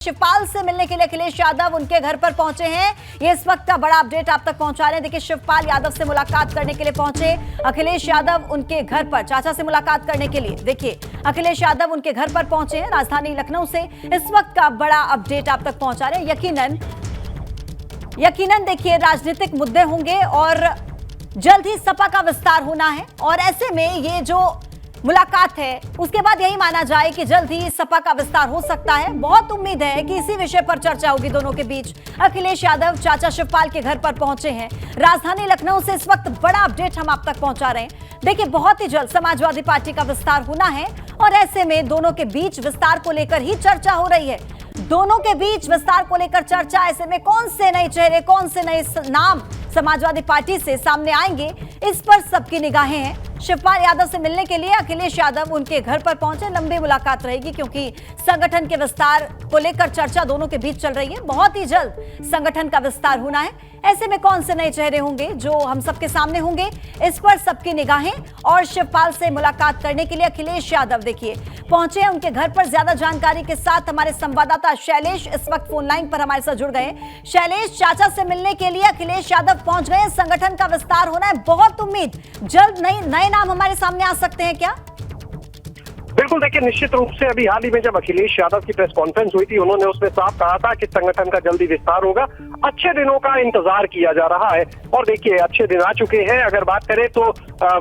शिवपाल से मिलने के लिए अखिलेश यादव उनके घर पर पहुंचे हैं। ये इस वक्त का बड़ा अपडेट आप तक पहुंचा रहे हैं। देखिए, शिवपाल यादव से मुलाकात करने के लिए पहुंचे अखिलेश यादव उनके घर पर, चाचा से मुलाकात करने के लिए। देखिए, अखिलेश यादव उनके घर पर पहुंचे हैं राजधानी लखनऊ से। इस वक्त का बड़ा अपडेट आप तक पहुंचा रहे हैं। यकीनन देखिए, राजनीतिक मुद्दे होंगे और जल्द ही सपा का विस्तार होना है और ऐसे में ये जो मुलाकात है उसके बाद यही माना जाए कि जल्द ही सपा का विस्तार हो सकता है। बहुत उम्मीद है कि इसी विषय पर चर्चा होगी दोनों के बीच। अखिलेश यादव चाचा शिवपाल के घर पर पहुंचे हैं राजधानी लखनऊ से। इस वक्त बड़ा अपडेट हम आप तक पहुंचा रहे हैं। देखिए, बहुत ही जल्द समाजवादी पार्टी का विस्तार होना है और ऐसे में दोनों के बीच विस्तार को लेकर ही चर्चा हो रही है। दोनों के बीच विस्तार को लेकर चर्चा, ऐसे में कौन से नए चेहरे, कौन से नए नाम समाजवादी पार्टी से सामने आएंगे, इस पर सबकी निगाहें हैं। शिवपाल यादव से मिलने के लिए अखिलेश यादव उनके घर पर पहुंचे। लंबी मुलाकात रहेगी क्योंकि संगठन के विस्तार को लेकर चर्चा दोनों के बीच चल रही है। बहुत ही जल्द संगठन का विस्तार होना है। ऐसे में कौन से नए चेहरे होंगे जो हम सबके सामने होंगे, इस पर सबकी निगाहें। और शिवपाल से मुलाकात करने के लिए अखिलेश यादव देखिए पहुंचे हैं उनके घर पर। ज्यादा जानकारी के साथ हमारे संवाददाता शैलेश इस वक्त फोन लाइन पर हमारे साथ जुड़ गए। शैलेश, चाचा से मिलने के लिए अखिलेश यादव पहुंच गए। संगठन का विस्तार होना है, बहुत उम्मीद जल्द नए नाम हमारे सामने आ सकते हैं क्या? बिल्कुल, देखिए, निश्चित रूप से अभी हाल ही में जब अखिलेश यादव की प्रेस कॉन्फ्रेंस हुई थी, उन्होंने उसमें साफ कहा था कि संगठन का जल्दी विस्तार होगा। अच्छे दिनों का इंतजार किया जा रहा है और देखिए, अच्छे दिन आ चुके हैं। अगर बात करें तो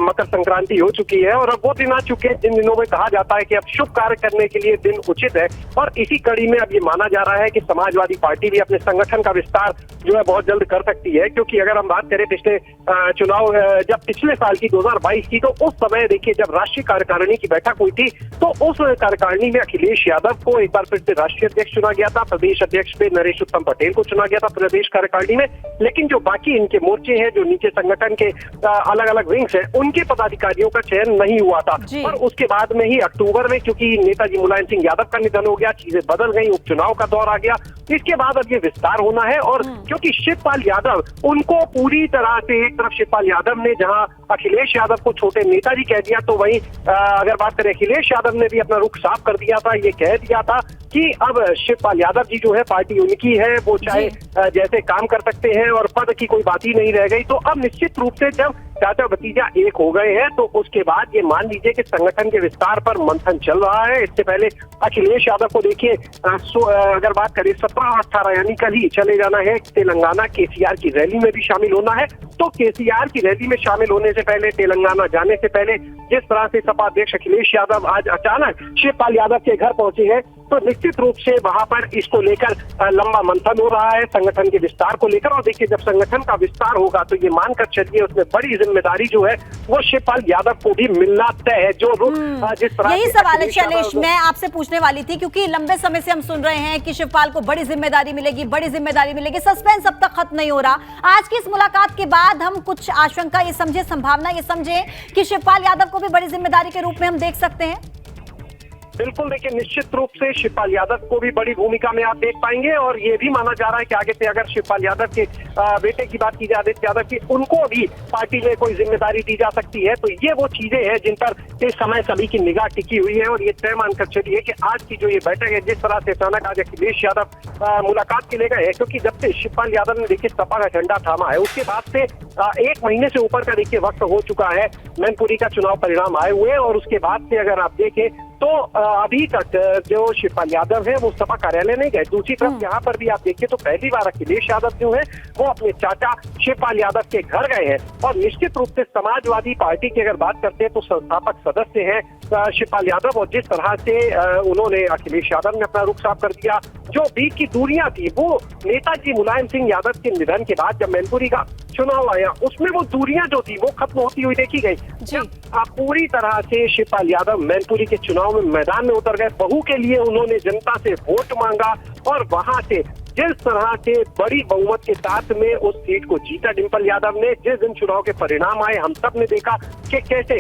मकर संक्रांति हो चुकी है और अब वो दिन आ चुके हैं जिन दिनों में कहा जाता है कि अब शुभ कार्य करने के लिए दिन उचित है। और इसी कड़ी में अब ये माना जा रहा है कि समाजवादी पार्टी भी अपने संगठन का विस्तार जो है बहुत जल्द कर सकती है। क्योंकि अगर हम बात करें पिछले चुनाव, जब पिछले साल की 2022 की, तो उस समय देखिए जब राष्ट्रीय कार्यकारिणी की बैठक हुई थी तो उस कार्यकारिणी में अखिलेश यादव को एक बार फिर से राष्ट्रीय अध्यक्ष चुना गया था। प्रदेश अध्यक्ष पे नरेश उत्तम पटेल को चुना गया था प्रदेश कार्यकारिणी में। लेकिन जो बाकी इनके मोर्चे हैं, जो नीचे संगठन के अलग अलग विंग्स हैं, उनके पदाधिकारियों का चयन नहीं हुआ था। और उसके बाद में ही अक्टूबर में, क्योंकि नेताजी मुलायम सिंह यादव का निधन हो गया, चीजें बदल गई, उपचुनाव का दौर आ गया। इसके बाद अब ये विस्तार होना है। और क्योंकि शिवपाल यादव, उनको पूरी तरह से एक तरफ शिवपाल यादव ने जहां अखिलेश यादव को छोटे नेताजी कह दिया, तो वहीं अगर बात करें अखिलेश यादव ने भी अपना रुख साफ कर दिया था। ये कह दिया था कि अब शिवपाल यादव जी जो है पार्टी उनकी है, वो चाहे जैसे काम कर सकते हैं और पद की कोई बात ही नहीं रह गई। तो अब निश्चित रूप से जब चाचा भतीजा एक हो गए हैं तो उसके बाद ये मान लीजिए कि संगठन के विस्तार पर मंथन चल रहा है। इससे पहले अखिलेश यादव को देखिए, अगर बात करें 17 और 18 यानी कल ही चले जाना है तेलंगाना, केसीआर की रैली में भी शामिल होना है। तो केसीआर की रैली में शामिल होने से पहले, तेलंगाना जाने से पहले, जिस तरह से सपा अध्यक्ष अखिलेश यादव आज अचानक शिवपाल यादव के घर पहुंचे हैं, तो निश्चित रूप से वहां पर इसको लेकर लंबा मंथन हो रहा है संगठन के विस्तार को लेकर। और देखिए, जब संगठन का विस्तार होगा तो ये मानकर चलिए उसमें बड़ी जिम्मेदारी जो है वो शिवपाल यादव को भी मिलना तय है। जो जिस तरह यही सवाल है शैलेश, मैं आपसे पूछने वाली थी, क्योंकि लंबे समय से हम सुन रहे हैं कि शिवपाल को बड़ी जिम्मेदारी मिलेगी, बड़ी जिम्मेदारी मिलेगी। सस्पेंस अब तक खत्म नहीं हो रहा। आज की इस मुलाकात के बाद हम कुछ आशंका ये समझे, संभावना ये समझे कि शिवपाल यादव को भी बड़ी जिम्मेदारी के रूप में हम देख सकते हैं। बिल्कुल, देखिए, निश्चित रूप से शिवपाल यादव को भी बड़ी भूमिका में आप देख पाएंगे। और ये भी माना जा रहा है कि आगे से अगर शिवपाल यादव के बेटे की बात की जाए, आदित्य यादव की, उनको भी पार्टी में कोई जिम्मेदारी दी जा सकती है। तो ये वो चीजें हैं जिन पर इस समय सभी की निगाह टिकी हुई है। और ये तय मानकर चलिए कि आज की जो ये बैठक है, जिस तरह से अचानक आज अखिलेश यादव मुलाकात के लिए गए, क्योंकि जब से शिवपाल यादव ने देखिए सपा का झंडा थामा है, उसके बाद से 1 महीने से ऊपर का देखिए वक्त हो चुका है मैनपुरी का चुनाव परिणाम आए हुए। और उसके बाद से अगर आप देखें तो अभी तक जो शिवपाल यादव है वो सपा कार्यालय नहीं गए। दूसरी तरफ यहाँ पर भी आप देखिए तो पहली बार अखिलेश यादव जो है वो अपने चाचा शिवपाल यादव के घर गए हैं। और निश्चित रूप से समाजवादी पार्टी की अगर बात करते हैं तो संस्थापक सदस्य हैं शिवपाल यादव। और जिस तरह से उन्होंने, अखिलेश यादव ने अपना रुख साफ कर दिया, जो बीच की दूरियां थी वो नेताजी मुलायम सिंह यादव के निधन के बाद जब मैनपुरी का चुनाव आया, उसमें वो दूरियां जो थी वो खत्म होती हुई देखी गई। जब पूरी तरह से शिवपाल यादव मैनपुरी के चुनाव में मैदान में उतर गए, बहू के लिए उन्होंने जनता से वोट मांगा और वहां से जिस तरह से बड़ी बहुमत के साथ में उस सीट को जीता डिंपल यादव ने, जिस दिन चुनाव के परिणाम आए हम सब ने देखा कि कैसे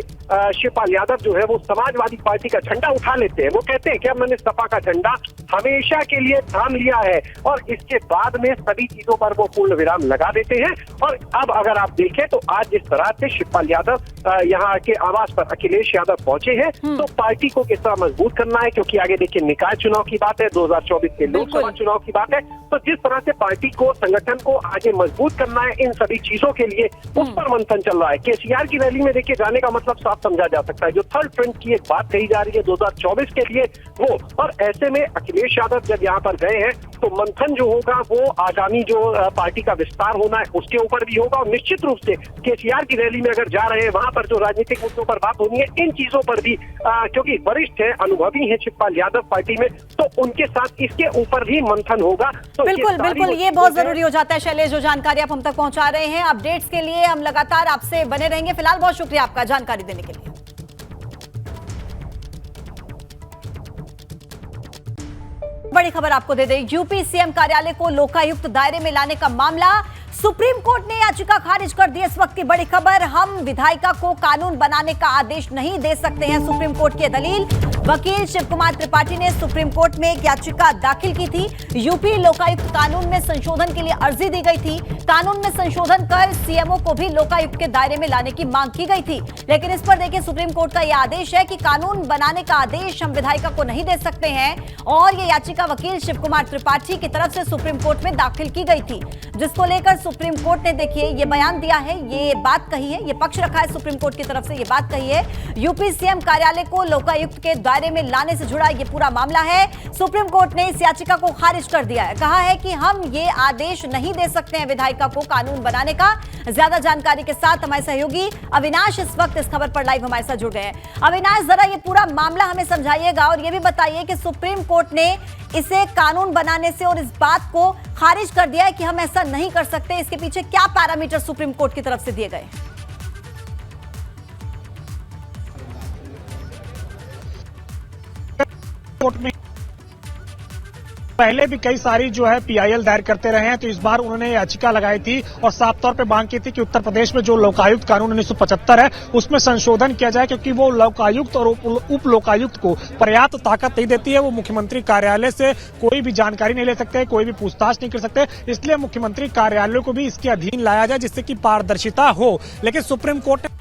शिवपाल यादव जो है वो समाजवादी पार्टी का झंडा उठा लेते हैं। वो कहते हैं कि अब मैंने सपा का झंडा हमेशा के लिए थाम लिया है, और इसके बाद में सभी चीजों पर वो पूर्ण विराम लगा देते हैं। और अब अगर आप देखें तो आज जिस तरह से शिवपाल यादव यहाँ के आवास पर अखिलेश यादव पहुंचे हैं, तो पार्टी को किस तरह मजबूत करना है, क्योंकि आगे देखिए निकाय चुनाव की बात है, 2024 के लोकसभा चुनाव की बात है। तो जिस तरह से पार्टी को, संगठन को आगे मजबूत करना है, इन सभी चीजों के लिए उस पर मंथन चल रहा है। केसीआर की रैली में देखिए जाने का मतलब साफ समझा जा सकता है। जो थर्ड फ्रंट की एक बात कही जा रही है 2024 के लिए वो, और ऐसे में अखिलेश यादव जब यहाँ पर गए हैं तो मंथन जो होगा वो आगामी जो पार्टी का विस्तार होना है उसके ऊपर भी होगा, और निश्चित रूप से केसीआर की रैली में अगर जा रहे हैं वहां पर जो राजनीतिक मुद्दों पर बात होनी है, इन चीजों पर भी क्योंकि वरिष्ठ है, अनुभवी है शिवपाल यादव पार्टी में, तो उनके साथ इसके ऊपर भी मंथन होगा। तो बिल्कुल बिल्कुल, ये बहुत जरूरी हो जाता है। शैलेश, जो जानकारी आप हम तक पहुंचा रहे हैं, अपडेट्स के लिए हम लगातार आपसे बने रहेंगे। फिलहाल बहुत शुक्रिया आपका जानकारी देने के लिए। बड़ी खबर आपको दे दें, यूपी सीएम कार्यालय को लोकायुक्त दायरे में लाने का मामला, सुप्रीम कोर्ट ने याचिका खारिज कर दी। इस वक्त की बड़ी खबर, हम विधायिका को कानून बनाने का आदेश नहीं दे सकते हैं, सुप्रीम कोर्ट की दलील। वकील शिव कुमार त्रिपाठी ने सुप्रीम कोर्ट में एक याचिका दाखिल की थी। यूपी लोकायुक्त कानून में संशोधन के लिए अर्जी दी गई थी। कानून में संशोधन कर सीएमओ को भी लोकायुक्त के दायरे में लाने की मांग की गई थी, लेकिन इस पर देखिए सुप्रीम कोर्ट का यह आदेश है कि कानून बनाने का आदेश हम विधायिका को नहीं दे सकते हैं। और यह याचिका वकील शिव कुमार त्रिपाठी की तरफ से सुप्रीम कोर्ट में दाखिल की गई थी, जिसको लेकर सुप्रीम कोर्ट ने देखिए ये बयान दिया है, ये बात कही है, ये पक्ष रखा है सुप्रीम कोर्ट की तरफ से, ये बात कही है। यूपी सीएम कार्यालय को लोकायुक्त के दायरे में लाने से जुड़ा ये पूरा मामला है। सुप्रीम कोर्ट ने इस याचिका को खारिज कर दिया है, कहा है कि हम ये आदेश नहीं दे सकते हैं विधायिका को कानून बनाने का। ज्यादा जानकारी के साथ हमारे सहयोगी अविनाश इस वक्त इस खबर पर लाइव हमारे साथ जुड़ गए हैं। अविनाश, जरा ये पूरा मामला हमें समझाइएगा और ये भी बताइए कि सुप्रीम कोर्ट ने इसे कानून बनाने से और इस बात को खारिज कर दिया है कि हम ऐसा नहीं कर सकते, इसके पीछे क्या पैरामीटर सुप्रीम कोर्ट की तरफ से दिए गए? कोर्ट में पहले भी कई सारी जो है पीआईएल दायर करते रहे हैं, तो इस बार उन्होंने याचिका लगाई थी और साफ तौर पे मांग की थी कि उत्तर प्रदेश में जो लोकायुक्त कानून 1975 है उसमें संशोधन किया जाए, क्योंकि वो लोकायुक्त और उप लोकायुक्त को पर्याप्त ताकत नहीं देती है। वो मुख्यमंत्री कार्यालय से कोई भी जानकारी नहीं ले सकते, कोई भी पूछताछ नहीं कर सकते, इसलिए मुख्यमंत्री कार्यालय को भी इसके अधीन लाया जाए जिससे कि पारदर्शिता हो। लेकिन सुप्रीम कोर्ट ने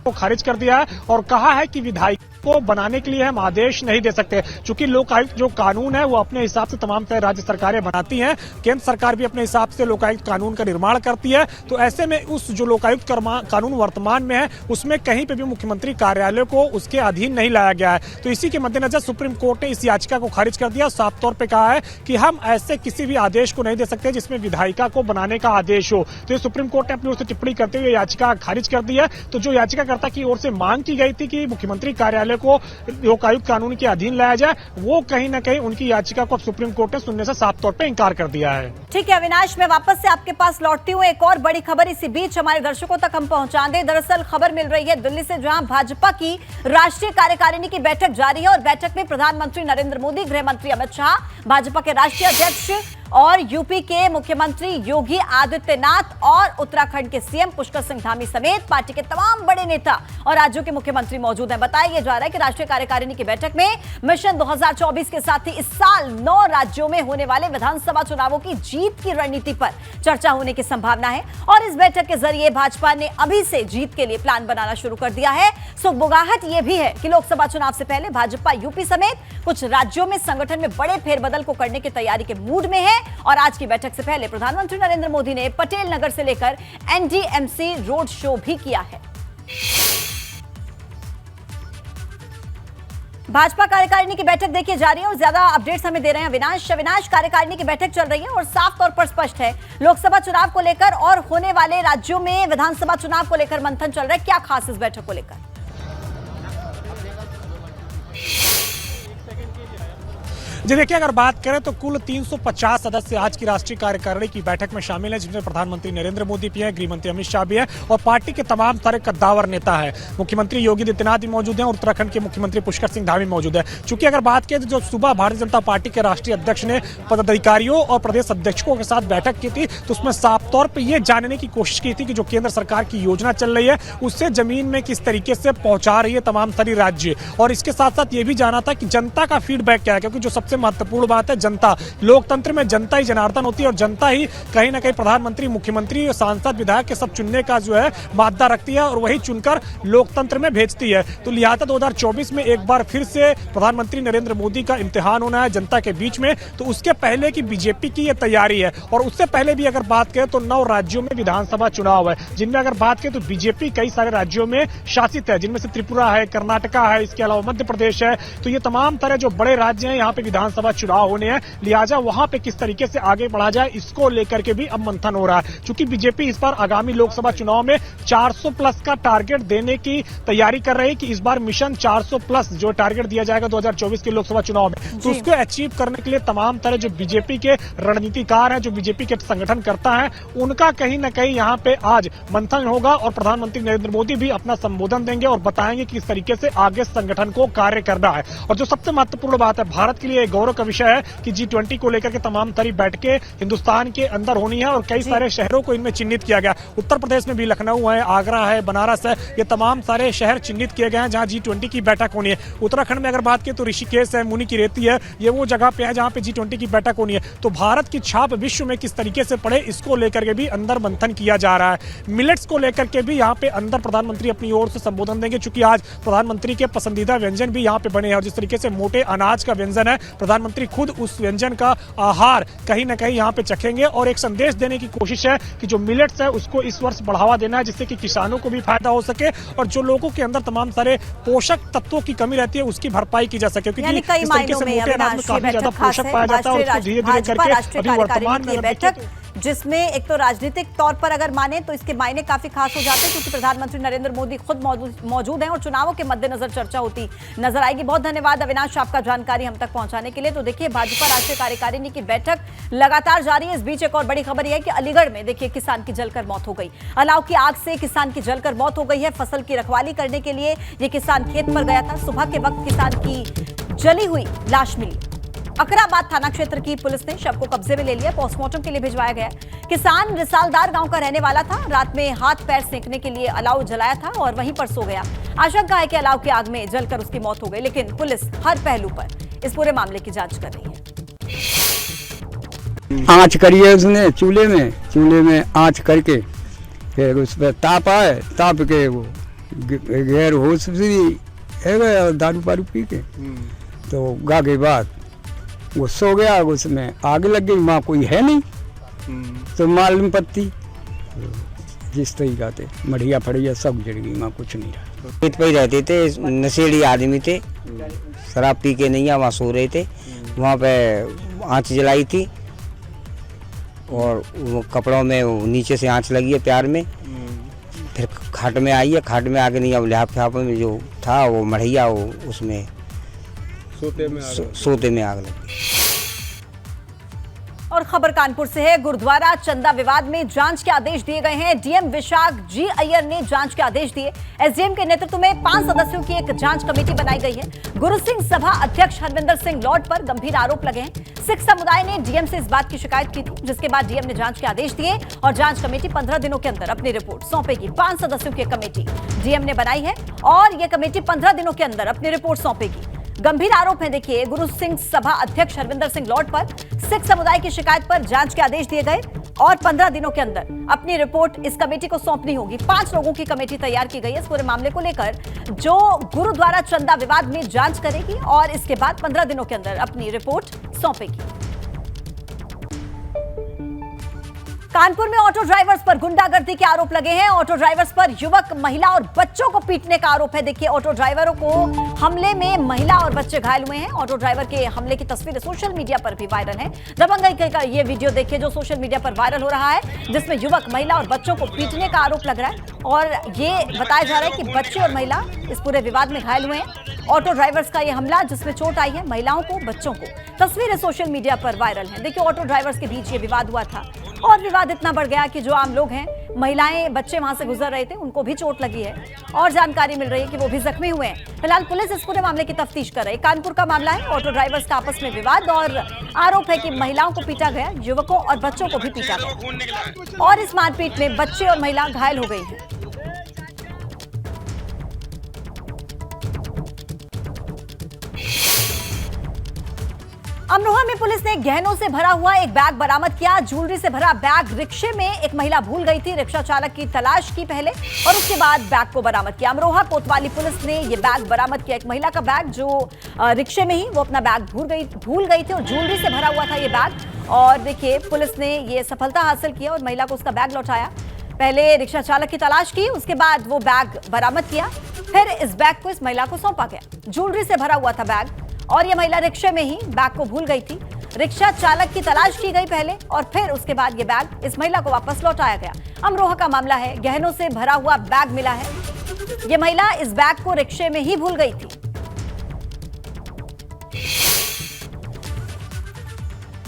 को खारिज कर दिया है और कहा है कि विधायक को बनाने के लिए हम आदेश नहीं दे सकते, क्योंकि लोकायुक्त जो कानून है वो अपने हिसाब से तमाम तरह राज्य सरकारें बनाती हैं, केंद्र सरकार भी अपने हिसाब से लोकायुक्त कानून का निर्माण करती है। तो ऐसे में उस जो लोकायुक्त कानून वर्तमान में है उसमें कहीं पे भी मुख्यमंत्री कार्यालय को उसके अधीन नहीं लाया गया है। तो इसी के मद्देनजर सुप्रीम कोर्ट ने इस याचिका को खारिज कर दिया, साफ तौर पर कहा है कि हम ऐसे किसी भी आदेश को नहीं दे सकते जिसमें विधायिका को बनाने का आदेश हो। तो सुप्रीम कोर्ट ने अपनी ओर से टिप्पणी करते हुए याचिका खारिज कर दी है। तो जो याचिकाकर्ता की ओर से मांग की गई थी कि मुख्यमंत्री कार्यालय को लोकायुक्त कानून के अधीन लाया जाए, वो कहीं न कहीं उनकी याचिका को सुप्रीम कोर्ट ने सुनने से साफ तौर पे इंकार कर दिया है। ठीक है अविनाश, मैं वापस से आपके पास लौटती हूँ। एक और बड़ी खबर इसी बीच हमारे दर्शकों तक हम पहुंचा दें। दरअसल खबर मिल रही है दिल्ली से, जहां भाजपा की राष्ट्रीय कार्यकारिणी की बैठक जारी है और बैठक में प्रधानमंत्री नरेंद्र मोदी, गृह मंत्री अमित शाह, भाजपा के राष्ट्रीय अध्यक्ष और यूपी के मुख्यमंत्री योगी आदित्यनाथ और उत्तराखंड के सीएम पुष्कर सिंह धामी समेत पार्टी के तमाम बड़े नेता और राज्यों के मुख्यमंत्री मौजूद हैं। बताया जा रहा है कि राष्ट्रीय कार्यकारिणी की बैठक में मिशन 2024 के साथ ही इस साल 9 राज्यों में होने वाले विधानसभा चुनावों की जीत की रणनीति पर चर्चा होने की संभावना है और इस बैठक के जरिए भाजपा ने अभी से जीत के लिए प्लान बनाना शुरू कर दिया है। सुगबुगाहट यह भी है कि लोकसभा चुनाव से पहले भाजपा यूपी समेत कुछ राज्यों में संगठन में बड़े फेरबदल को करने की तैयारी के मूड में है और आज की बैठक से पहले प्रधानमंत्री नरेंद्र मोदी ने पटेल नगर से लेकर एनडीएमसी रोड शो भी किया है। भाजपा कार्यकारिणी की बैठक देखिए जारी है और ज्यादा अपडेट्स हमें दे रहे हैं अविनाश। कार्यकारिणी की बैठक चल रही है और साफ तौर पर स्पष्ट है लोकसभा चुनाव को लेकर और होने वाले राज्यों में विधानसभा चुनाव को लेकर मंथन चल रहा है। क्या खास इस बैठक को लेकर? जी देखिए, अगर बात करें तो कुल 350 सदस्य आज की राष्ट्रीय कार्यकारिणी की बैठक में शामिल हैं, जिसमें प्रधानमंत्री नरेंद्र मोदी भी हैं, गृह मंत्री अमित शाह भी हैं और पार्टी के तमाम सारे कद्दावर नेता हैं। मुख्यमंत्री योगी आदित्यनाथ भी मौजूद हैं और उत्तराखंड के मुख्यमंत्री पुष्कर सिंह धामी मौजूद है। चूंकि अगर बात करें तो जो सुबह भारतीय जनता पार्टी के राष्ट्रीय अध्यक्ष ने पदाधिकारियों और प्रदेश अध्यक्षों के साथ बैठक की थी, तो उसमें साफ तौर पर यह जानने की कोशिश की थी कि जो केंद्र सरकार की योजना चल रही है उससे जमीन में किस तरीके से पहुंचा रही है तमाम सारी राज्य, और इसके साथ साथ ये भी जाना था कि जनता का फीडबैक क्या है, क्योंकि जो सबसे महत्वपूर्ण बात है जनता, लोकतंत्र में जनता ही जनार्दन होती है और जनता ही कहीं ना कहीं प्रधानमंत्री, मुख्यमंत्री, सांसद, विधायक के सब चुनने का जो है मादा रखती है और वही चुनकर लोकतंत्र में भेजती है। तो लिहाजा 2024 में एक बार फिर से प्रधानमंत्री नरेंद्र मोदी का इम्तिहान होना है जनता के बीच में, तो उसके पहले की बीजेपी की यह तैयारी है। और उससे पहले भी अगर बात करें तो 9 राज्यों में विधानसभा चुनाव है, जिनमें अगर बात करें तो बीजेपी कई सारे राज्यों में शासित है, जिनमें से त्रिपुरा है, कर्नाटका है, इसके अलावा मध्य प्रदेश है। तो ये तमाम तरह जो बड़े राज्य हैं यहाँ पे विधानसभा चुनाव होने हैं, लिहाजा वहां पे किस तरीके से आगे बढ़ा जाए इसको लेकर के भी अब मंथन हो रहा है। चूंकि बीजेपी इस बार आगामी लोकसभा चुनाव में 400 प्लस का टारगेट देने की तैयारी कर रही है कि इस बार मिशन 400 प्लस जो टारगेट दिया जाएगा 2024 के लोकसभा चुनाव में, तो उसको अचीव करने के लिए तमाम तरह जो बीजेपी के रणनीतिकार हैं, जो बीजेपी के संगठन करता है, उनका कहीं ना कहीं यहाँ पे आज मंथन होगा और प्रधानमंत्री नरेंद्र मोदी भी अपना संबोधन देंगे और बताएंगे कि किस तरीके से आगे संगठन को कार्य करना है। और जो सबसे महत्वपूर्ण बात है, भारत के लिए गौरव का विषय है कि G20 को लेकर के तमाम सारी बैठकें हिंदुस्तान के अंदर होनी है और कई सारे शहरों को इनमें चिन्हित किया गया। उत्तर प्रदेश में भी लखनऊ है, आगरा है, बनारस है, ये तमाम सारे शहर चिन्हित किए गए हैं जहां G20 की बैठक होनी है। उत्तराखंड में अगर बात करें तो ऋषिकेश है, मुनि की रेती है, ये वो जगह पे है जहां पे G20 की बैठक होनी है। तो भारत की छाप विश्व में किस तरीके से पड़े, इसको लेकर के भी अंदर मंथन किया जा रहा है। मिलेट्स को लेकर के भी यहाँ पे अंदर प्रधानमंत्री अपनी ओर से संबोधन देंगे, चूंकि आज प्रधानमंत्री के पसंदीदा व्यंजन भी यहाँ पे बने हैं और जिस तरीके से मोटे अनाज का व्यंजन है, प्रधानमंत्री खुद उस व्यंजन का आहार कहीं ना कहीं यहाँ पे चखेंगे और एक संदेश देने की कोशिश है कि जो मिलेट्स है उसको इस वर्ष बढ़ावा देना है, जिससे कि किसानों को भी फायदा हो सके और जो लोगों के अंदर तमाम सारे पोषक तत्वों की कमी रहती है उसकी भरपाई की जा सके, क्योंकि इस तरीके से मोटे अनाज में काफी ज्यादा पोषक पाया जाता है और उसको धीरे धीरे करके अभी वर्तमान में बैठक जिसमें एक तो राजनीतिक तौर पर अगर माने तो इसके मायने काफी खास हो जाते हैं, क्योंकि प्रधानमंत्री नरेंद्र मोदी खुद मौजूद हैं और चुनावों के मद्देनजर चर्चा होती नजर आएगी। बहुत धन्यवाद अविनाश आपका जानकारी हम तक पहुंचाने के लिए। तो देखिए, भाजपा राष्ट्रीय कार्यकारिणी की बैठक लगातार जारी है। इस बीच एक और बड़ी खबर यह है कि अलीगढ़ में देखिए किसान की जलकर मौत हो गई। अलाव की आग से किसान की जलकर मौत हो गई है। फसल की रखवाली करने के लिए ये किसान खेत पर गया था। सुबह के वक्त किसान की जली हुई लाश मिली। अकराबाद थाना क्षेत्र की पुलिस ने शव को कब्जे में ले लिया, पोस्टमार्टम के लिए भिजवाया गया। किसान रिसालदार गांव का रहने वाला था। रात में हाथ पैर सेंकने के लिए अलाव जलाया था और वहीं पर सो गया। आशंका है कि अलाव की आग में जलकर उसकी मौत हो गई, लेकिन पुलिस हर पहलू पर इस पूरे मामले की जांच कर रही है। आंच करी है उसने चूल्हे में आंच करके फिर उस पर ताप आए, ताप के वो गैर होश भी है गया, दारू पारू पी के तो गा के बाद वो सो गया। उसमें आग लग गई, माँ कोई है नहीं तो मालूम पत्ती जिस तरीका थे मढ़िया फड़िया सब गिर गई, माँ कुछ नहीं रहा। खेत पे ही रहते थे, नशेड़ी आदमी थे, शराब पी के नहीं वहाँ सो रहे थे। वहाँ पे आँच जलाई थी और वो कपड़ों में नीचे से आँच लगी है प्यार में। फिर खाट में आई है, खाट में आगे नहीं, अब लिहाफ में जो था वो मढ़िया वो उसमें सोते में आग लगी। और खबर कानपुर से है। गुरुद्वारा चंदा विवाद में जांच के आदेश दिए गए हैं। डीएम विशाख जी अय्यर ने जांच के आदेश दिए। एसडीएम के नेतृत्व में 5 सदस्यों की एक जांच कमेटी बनाई गई है। गुरु सिंह सभा अध्यक्ष हरविंदर सिंह लॉर्ड पर गंभीर आरोप लगे हैं। सिख समुदाय ने डीएम से इस बात की शिकायत की थी, जिसके बाद डीएम ने जांच के आदेश दिए और जांच कमेटी 15 दिनों के अंदर अपनी रिपोर्ट सौंपेगी। 5 सदस्यों की कमेटी डीएम ने बनाई है और यह कमेटी 15 दिनों के अंदर अपनी रिपोर्ट सौंपेगी। गंभीर आरोप है देखिए गुरु सिंह सभा अध्यक्ष हरविंदर सिंह लॉर्ड पर। सिख समुदाय की शिकायत पर जांच के आदेश दिए गए और 15 दिनों के अंदर अपनी रिपोर्ट इस कमेटी को सौंपनी होगी। 5 लोगों की कमेटी तैयार की गई है इस पूरे मामले को लेकर, जो गुरुद्वारा चंदा विवाद में जांच करेगी और इसके बाद 15 दिनों के अंदर अपनी रिपोर्ट सौंपेगी। कानपुर में ऑटो ड्राइवर्स पर गुंडागर्दी के आरोप लगे हैं। ऑटो ड्राइवर्स पर युवक, महिला और बच्चों को पीटने का आरोप है। देखिए, ऑटो ड्राइवरों को हमले में महिला और बच्चे घायल हुए हैं। ऑटो ड्राइवर के हमले की तस्वीरें सोशल मीडिया पर भी वायरल है। दबंगई का ये वीडियो देखिए जो सोशल मीडिया पर वायरल हो रहा है, जिसमें युवक, महिला और बच्चों को पीटने का आरोप लग रहा है और ये बताया जा रहा है कि बच्चे और महिला इस पूरे विवाद में घायल हुए हैं। ऑटो ड्राइवर्स का यह हमला जिसमें चोट आई है महिलाओं को, बच्चों को। तस्वीरें सोशल मीडिया पर वायरल हैं। देखिए, ऑटो ड्राइवर्स के बीच ये विवाद हुआ था और विवाद इतना बढ़ गया कि जो आम लोग हैं, महिलाएं, बच्चे वहां से गुजर रहे थे, उनको भी चोट लगी है और जानकारी मिल रही है कि वो भी जख्मी हुए हैं। फिलहाल पुलिस इस पूरे मामले की तफ्तीश कर रही है। कानपुर का मामला है, ऑटो ड्राइवर्स का आपस में विवाद और आरोप है कि महिलाओं को पीटा गया, युवकों और बच्चों को भी पीटा गया और इस मारपीट में बच्चे और महिला घायल हो गई हैं। अमरोहा में पुलिस ने गहनों से भरा हुआ एक बैग बरामद किया। ज्वेलरी से भरा बैग रिक्शे में एक महिला भूल गई थी। रिक्शा चालक की तलाश की पहले और उसके बाद बैग को बरामद किया। अमरोहा कोतवाली पुलिस ने यह बैग बरामद किया। एक महिला का बैग जो रिक्शे में ही वो अपना बैग भूल गई थी और ज्वेलरी से भरा हुआ था ये बैग। और देखिए, पुलिस ने ये सफलता हासिल की और महिला को उसका बैग लौटाया। पहले रिक्शा चालक की तलाश की, उसके बाद वो बैग बरामद किया, फिर इस बैग को इस महिला को सौंपा गया। ज्वेलरी से भरा हुआ था बैग और यह महिला रिक्शे में ही बैग को भूल गई थी। रिक्शा चालक की तलाश की गई पहले और फिर उसके बाद यह बैग इस महिला को वापस लौटाया गया। अमरोहा का मामला है, गहनों से भरा हुआ बैग मिला है। यह महिला इस बैग को रिक्शे में ही भूल गई थी।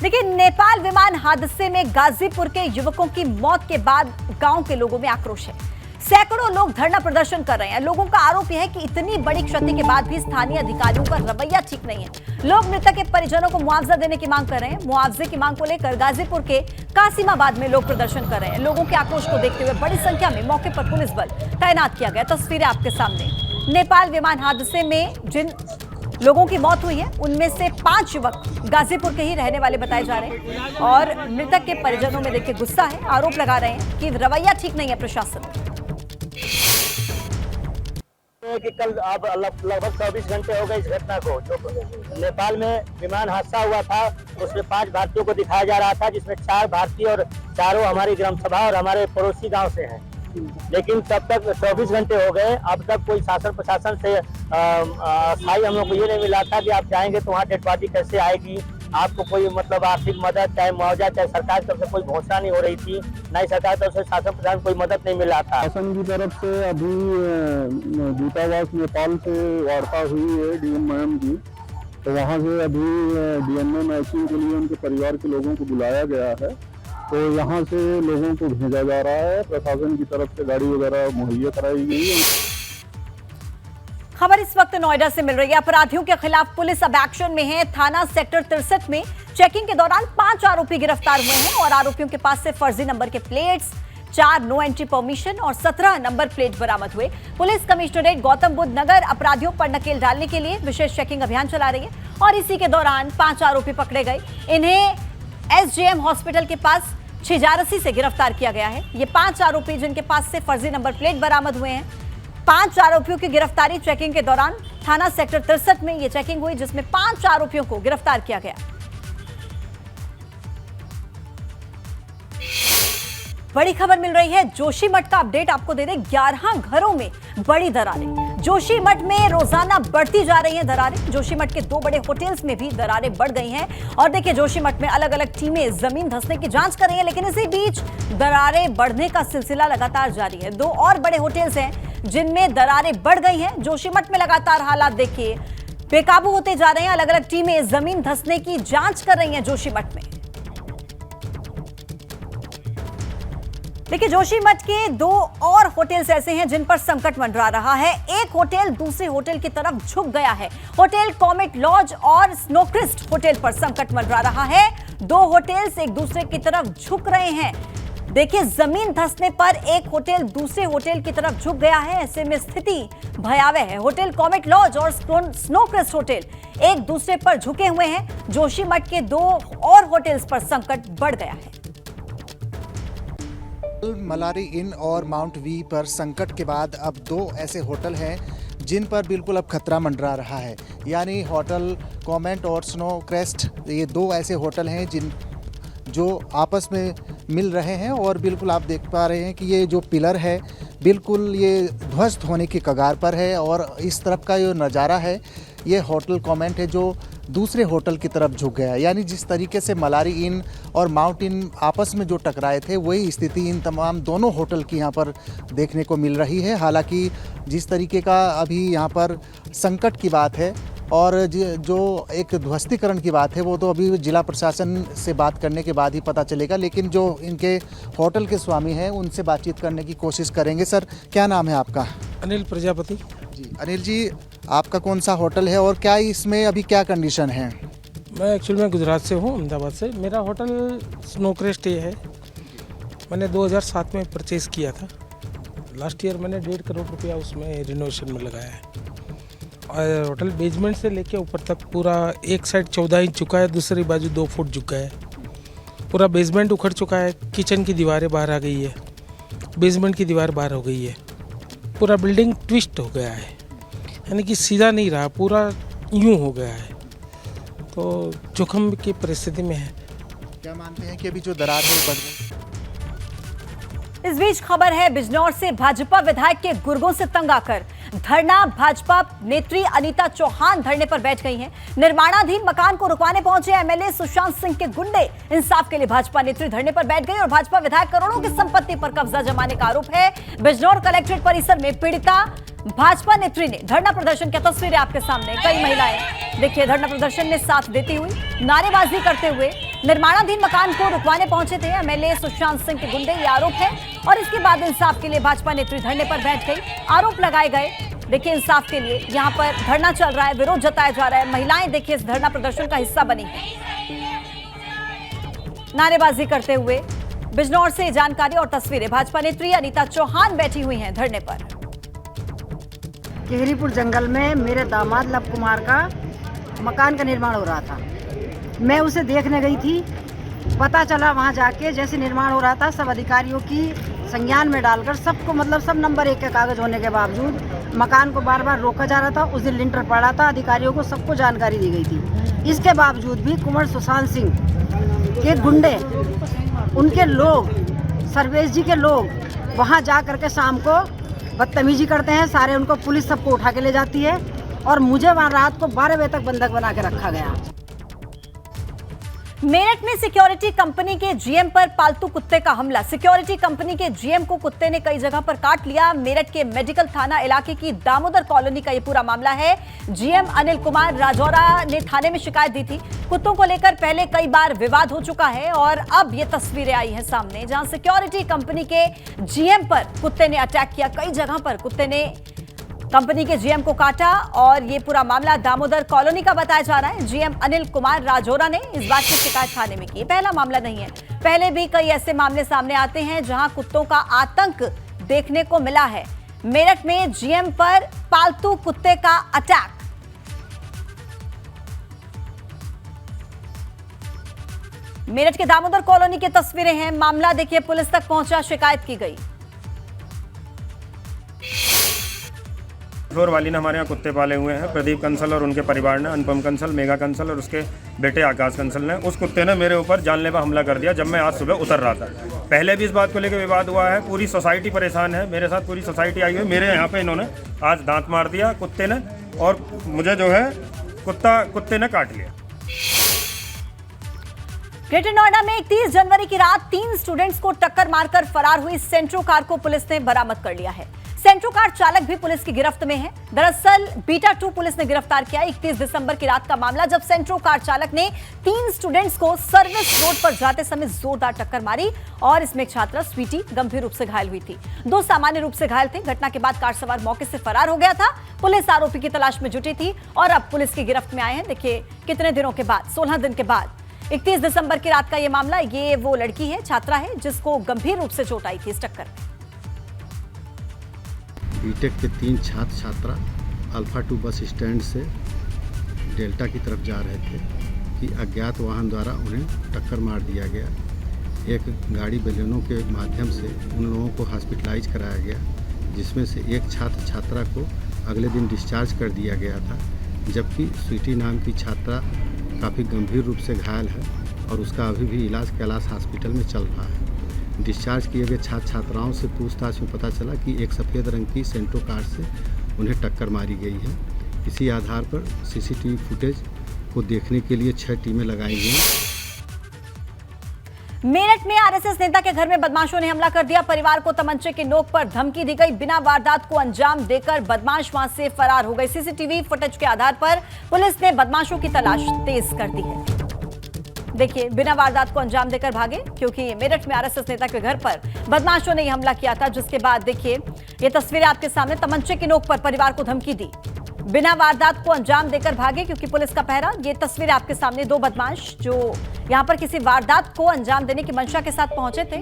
देखिए, नेपाल विमान हादसे में गाजीपुर के युवकों की मौत के बाद गांव के लोगों में आक्रोश है। सैकड़ों लोग धरना प्रदर्शन कर रहे हैं। लोगों का आरोप यह है कि इतनी बड़ी क्षति के बाद भी स्थानीय अधिकारियों का रवैया ठीक नहीं है। लोग मृतक के परिजनों को मुआवजा देने की मांग कर रहे हैं। मुआवजे की मांग को लेकर गाजीपुर के कासिमाबाद में लोग प्रदर्शन कर रहे हैं। लोगों के आक्रोश को देखते हुए बड़ी संख्या में मौके पर पुलिस बल तैनात किया गया। तस्वीरें आपके सामने। नेपाल विमान हादसे में जिन लोगों की मौत हुई है उनमें से 5 युवक गाजीपुर के ही रहने वाले बताए जा रहे हैं और मृतक के परिजनों में देखिए गुस्सा है। आरोप लगा रहे हैं कि रवैया ठीक नहीं है प्रशासन। कि कल अब लगभग 24 घंटे हो गए इस घटना को। जो नेपाल में विमान हादसा हुआ था उसमें 5 भारतीयों को दिखाया जा रहा था, जिसमें 4 भारतीय और चारों हमारी ग्राम सभा और हमारे पड़ोसी गांव से हैं। लेकिन तब तक 24 घंटे हो गए, अब तक कोई शासन प्रशासन से स्थायी हम लोग को ये नहीं मिला था कि आप जाएंगे तो वहाँ डेड बॉडी कैसे आएगी, आपको कोई मतलब आर्थिक मदद, चाहे मुआवजा, चाहे सरकार की तरफ से कोई घोषणा नहीं हो रही थी, न ही सरकार की तरफ से शासन प्रशासन कोई मदद नहीं मिला था। शासन की तरफ से अभी दूतावास नेपाल से वार्ता हुई है डीएम मैम की, तो वहाँ से अभी डीएनए मैचिंग के लिए उनके परिवार के लोगों को बुलाया गया है। तो यहाँ से लोगों को भेजा जा रहा है, प्रशासन की तरफ से गाड़ी वगैरह मुहैया कराई गई है। खबर इस वक्त नोएडा से मिल रही है। अपराधियों के खिलाफ पुलिस अब एक्शन में है। थाना सेक्टर 63 में चेकिंग के दौरान 5 आरोपी गिरफ्तार हुए हैं और आरोपियों के पास से फर्जी नंबर के प्लेट्स, 4 नो एंट्री परमिशन और 17 नंबर प्लेट बरामद हुए। पुलिस कमिश्नरेट गौतम बुद्ध नगर अपराधियों पर नकेल डालने के लिए विशेष चेकिंग अभियान चला रही है और इसी के दौरान 5 आरोपी पकड़े गए। इन्हें एसजेएम हॉस्पिटल के पास छिजारसी से गिरफ्तार किया गया है। ये 5 आरोपी जिनके पास से फर्जी नंबर प्लेट बरामद हुए हैं। 5 आरोपियों की गिरफ्तारी चेकिंग के दौरान थाना सेक्टर 63 में यह चेकिंग हुई, जिसमें 5 आरोपियों को गिरफ्तार किया गया। बड़ी खबर मिल रही है, जोशीमठ का अपडेट आपको दे दें। 11 घरों में बड़ी दरारें। जोशीमठ में रोजाना बढ़ती जा रही हैं दरारें। जोशीमठ के 2 बड़े होटल्स में भी दरारें बढ़ गई हैं और देखिए, जोशीमठ में अलग अलग टीमें जमीन धंसने की जांच कर रही हैं, लेकिन इसी बीच दरारें बढ़ने का सिलसिला लगातार जारी है। 2 और बड़े होटल्स हैं जिनमें दरारें बढ़ गई हैं। जोशीमठ में लगातार हालात देखिए बेकाबू होते जा रहे हैं। अलग अलग टीमें जमीन धंसने की जांच कर रही हैं जोशीमठ में। देखिए, जोशीमठ के 2 और होटल्स ऐसे हैं जिन पर संकट मंडरा रहा है। एक होटल दूसरे होटल की तरफ झुक गया है। होटल कॉमेट लॉज और स्नोक्रिस्ट होटल पर संकट मंडरा रहा है। 2 होटल्स एक दूसरे की तरफ झुक रहे हैं। देखिए, जमीन धंसने पर एक होटल दूसरे होटल की तरफ झुक गया है। ऐसे में स्थिति भयावह है। होटल कॉमेट लॉज और स्नोक्रिस्ट होटल एक दूसरे पर झुके हुए हैं। जोशीमठ के 2 और होटल्स पर संकट बढ़ गया है। मलारी इन और माउंट वी पर संकट के बाद अब 2 ऐसे होटल हैं जिन पर बिल्कुल अब खतरा मंडरा रहा है। यानी होटल कॉमेट और स्नो क्रेस्ट, ये 2 ऐसे होटल हैं जो आपस में मिल रहे हैं और बिल्कुल आप देख पा रहे हैं कि ये जो पिलर है बिल्कुल ये ध्वस्त होने की कगार पर है। और इस तरफ का जो नज़ारा है ये होटल कॉमेंट है जो दूसरे होटल की तरफ झुक गया। यानी जिस तरीके से मलारी इन और माउंट इन आपस में जो टकराए थे वही स्थिति इन तमाम दोनों होटल की यहाँ पर देखने को मिल रही है। हालांकि जिस तरीके का अभी यहाँ पर संकट की बात है और जो एक ध्वस्तीकरण की बात है वो तो अभी जिला प्रशासन से बात करने के बाद ही पता चलेगा। लेकिन जो इनके होटल के स्वामी हैं उनसे बातचीत करने की कोशिश करेंगे। सर, क्या नाम है आपका? अनिल प्रजापति। जी अनिल जी, आपका कौन सा होटल है और क्या इसमें अभी क्या कंडीशन है? मैं एक्चुअल में गुजरात से हूँ, अहमदाबाद से। मेरा होटल स्नोक्रेस्ट स्टे है। मैंने 2007 में परचेज़ किया था। लास्ट ईयर मैंने 1.5 करोड़ रुपया उसमें रिनोवेशन में लगाया है। और होटल बेसमेंट से लेके ऊपर तक पूरा एक साइड 14 इंच चुका है, दूसरी बाजू 2 फुट झुका है। पूरा बेसमेंट उखड़ चुका है, किचन की दीवारें बाहर आ गई है, बेसमेंट की दीवार बाहर हो गई है, पूरा बिल्डिंग ट्विस्ट हो गया है, यानी कि सीधा नहीं रहा, पूरा यूं हो गया है। तो जोखिम की परिस्थिति में है। क्या मानते हैं कि अभी जो दरार है बढ़ गई? इस बीच खबर है बिजनौर से भाजपा विधायक के गुर्गों से तंग आकर धरना भाजपा नेत्री अनीता चौहान धरने पर बैठ गई हैं। निर्माणाधीन मकान को रुकवाने पहुंचे एमएलए सुशांत सिंह के गुंडे इंसाफ के लिए भाजपा नेत्री धरने पर बैठ गई और भाजपा विधायक करोड़ों की संपत्ति पर कब्जा जमाने का आरोप है। बिजनौर कलेक्ट्रेट परिसर में पीड़िता भाजपा नेत्री ने धरना प्रदर्शन की तस्वीरें आपके सामने। कई महिलाएं देखिए धरना प्रदर्शन में साथ देती हुई नारेबाजी करते हुए निर्माणाधीन मकान को रुकवाने पहुंचे थे एमएलए सुशांत सिंह के गुंडे, ये आरोप है। और इसके बाद इंसाफ के लिए भाजपा नेत्री धरने पर बैठ गई। आरोप लगाए गए, देखिए इंसाफ के लिए यहाँ पर धरना चल रहा है, विरोध जताया जा रहा है। महिलाएं देखिए इस धरना प्रदर्शन का हिस्सा बनी है, नारेबाजी करते हुए। बिजनौर से जानकारी और तस्वीरें, भाजपा नेत्री अनीता चौहान बैठी हुई हैं धरने पर। केहरीपुर जंगल में मेरे दामाद लव कुमार का मकान का निर्माण हो रहा था। मैं उसे देखने गई थी। पता चला वहां जाके जैसे निर्माण हो रहा था सब अधिकारियों की संज्ञान में डालकर सबको मतलब सब नंबर 1 के कागज होने के बावजूद मकान को बार बार रोका जा रहा था। उस दिन लिंटर पड़ा था, अधिकारियों को सबको जानकारी दी गई थी। इसके बावजूद भी कुंवर सुशांत सिंह के गुंडे, उनके लोग, सर्वेश जी के लोग वहां जा करके शाम को बदतमीजी करते हैं। सारे उनको पुलिस सबको उठा के ले जाती है और मुझे वहां रात को 12 बजे तक बंधक बना के रखा गया। मेरठ में सिक्योरिटी कंपनी के जीएम पर पालतू कुत्ते का हमला। सिक्योरिटी कंपनी के जीएम को कुत्ते ने कई जगह पर काट लिया। मेरठ के मेडिकल थाना इलाके की दामोदर कॉलोनी का यह पूरा मामला है। जीएम अनिल कुमार राजौरा ने थाने में शिकायत दी थी। कुत्तों को लेकर पहले कई बार विवाद हो चुका है और अब ये तस्वीरें आई हैं सामने, जहां सिक्योरिटी कंपनी के जीएम पर कुत्ते ने अटैक किया। कई जगह पर कुत्ते ने कंपनी के जीएम को काटा और ये पूरा मामला दामोदर कॉलोनी का बताया जा रहा है। जीएम अनिल कुमार राजौरा ने इस बात की शिकायत थाने में की। पहला मामला नहीं है, पहले भी कई ऐसे मामले सामने आते हैं जहां कुत्तों का आतंक देखने को मिला है। मेरठ में जीएम पर पालतू कुत्ते का अटैक। मेरठ के दामोदर कॉलोनी की तस्वीरें हैं। मामला देखिए पुलिस तक पहुंचा, शिकायत की गई। फ्लोर वाली ने हमारे यहाँ कुत्ते पाले हुए हैं, प्रदीप कंसल और उनके परिवार ने, अनुपम कंसल, मेगा कंसल और उसके बेटे आकाश कंसल ने। उस कुत्ते ने मेरे ऊपर जानलेवा हमला कर दिया जब मैं आज सुबह उतर रहा था। पहले भी इस बात को लेकर विवाद हुआ है। पूरी सोसाइटी परेशान है, मेरे साथ पूरी सोसाइटी आई हुई है। मेरे यहाँ पे इन्होंने आज दांत मार दिया कुत्ते ने और मुझे जो है कुत्ते ने काट लिया। ग्रेटर नोएडा में 31 जनवरी की रात 3 स्टूडेंट्स को टक्कर मारकर फरार हुई सेंट्रो कार को पुलिस ने बरामद कर लिया है। सेंट्रो कार चालक भी पुलिस की गिरफ्त में है। दरअसल बीटा 2 पुलिस ने गिरफ्तार किया। 31 दिसंबर की रात का मामला, जब सेंट्रो कार चालक ने 3 स्टूडेंट्स को सर्विस रोड पर जाते समय जोरदार टक्कर मारी और इसमें एक छात्रा स्वीटी गंभीर रूप से घायल हुई थी। 2 सामान्य रूप से घायल थे। घटना के बाद कार सवार मौके से फरार हो गया था। पुलिस आरोपी की तलाश में जुटी थी और अब पुलिस की गिरफ्त में आए हैं। देखिए कितने दिनों के बाद, 16 दिन के बाद 31 दिसंबर की रात का ये मामला। ये वो लड़की है, छात्रा है, जिसको गंभीर रूप से चोट आई थी इस टक्कर में। बीटेक के 3 छात्र छात्रा अल्फा 2 बस स्टैंड से डेल्टा की तरफ जा रहे थे कि अज्ञात वाहन द्वारा उन्हें टक्कर मार दिया गया। एक गाड़ी बैलूनों के माध्यम से उन लोगों को हॉस्पिटलाइज कराया गया, जिसमें से एक छात्र छात्रा को अगले दिन डिस्चार्ज कर दिया गया था, जबकि स्वीटी नाम की छात्रा काफ़ी गंभीर रूप से घायल है और उसका अभी भी इलाज कैलाश हॉस्पिटल में चल रहा है। डिस्चार्ज किए गए छात्र छात्राओं से पूछताछ में पता चला कि एक सफ़ेद रंग की सेंट्रो कार से उन्हें टक्कर मारी गई है। इसी आधार पर सीसीटीवी फुटेज को देखने के लिए 6 टीमें लगाई गई हैं। मेरठ में आरएसएस नेता के घर में बदमाशों ने हमला कर दिया। परिवार को तमंचे की नोक पर धमकी दी गई। बिना वारदात को अंजाम देकर बदमाश वहां से फरार हो गए। सीसीटीवी फुटेज के आधार पर पुलिस ने बदमाशों की तलाश तेज कर दी है। देखिए, बिना वारदात को अंजाम देकर भागे, क्योंकि मेरठ में आरएसएस नेता के घर पर बदमाशों ने यह हमला किया था, जिसके बाद देखिए ये तस्वीरें आपके सामने। तमंचे की नोक पर परिवार को धमकी दी, बिना वारदात को अंजाम देकर भागे क्योंकि पुलिस का पहरा। ये तस्वीरें आपके सामने, 2 बदमाश जो यहां पर किसी वारदात को अंजाम देने की मंशा के साथ पहुंचे थे।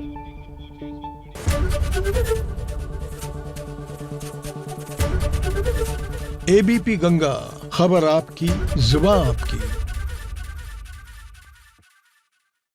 एबीपी गंगा, खबर आपकी, जुबान आपकी।